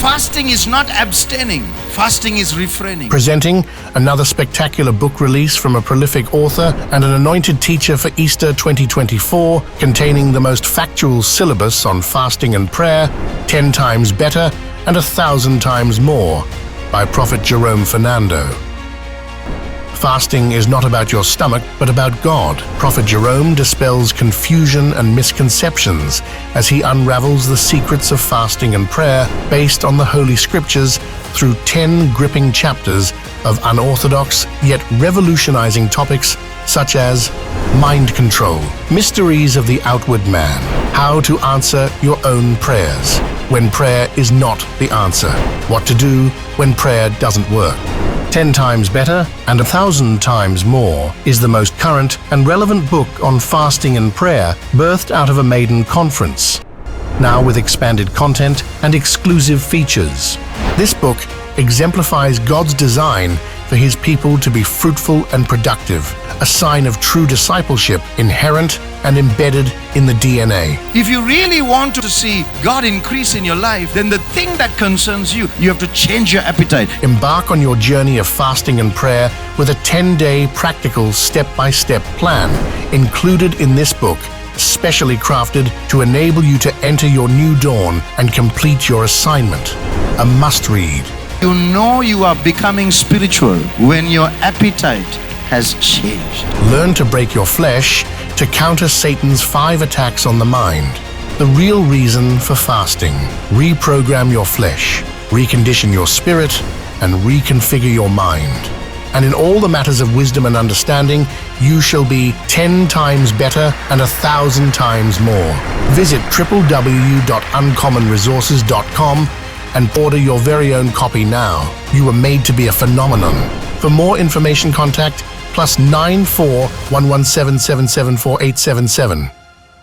Fasting is not abstaining. Fasting is refraining. Presenting another spectacular book release from a prolific author and an anointed teacher for Easter 2024, containing the most factual syllabus on fasting and prayer, 10 times better and 1,000 times more, by Prophet Jerome Fernando. Fasting is not about your stomach, but about God. Prophet Jerome dispels confusion and misconceptions as he unravels the secrets of fasting and prayer based on the Holy Scriptures through 10 gripping chapters of unorthodox yet revolutionizing topics such as mind control, mysteries of the outward man, how to answer your own prayers when prayer is not the answer, what to do when prayer doesn't work. 10 times better and 1,000 times more is the most current and relevant book on fasting and prayer, birthed out of a maiden conference, now with expanded content and exclusive features. This book exemplifies God's design for His people to be fruitful and productive, a sign of true discipleship inherent and embedded in the DNA. If you really want to see God increase in your life, then the thing that concerns you, you have to change your appetite. Embark on your journey of fasting and prayer with a 10-day practical step-by-step plan included in this book, specially crafted to enable you to enter your new dawn and complete your assignment. A must-read. You know you are becoming spiritual when your appetite has changed. Learn to break your flesh to counter Satan's 5 attacks on the mind. The real reason for fasting. Reprogram your flesh, recondition your spirit, and reconfigure your mind. And in all the matters of wisdom and understanding, you shall be 10 times better and 1,000 times more. Visit www.uncommonresources.com and order your very own copy now. You were made to be a phenomenon. For more information, contact +94 117 774 877.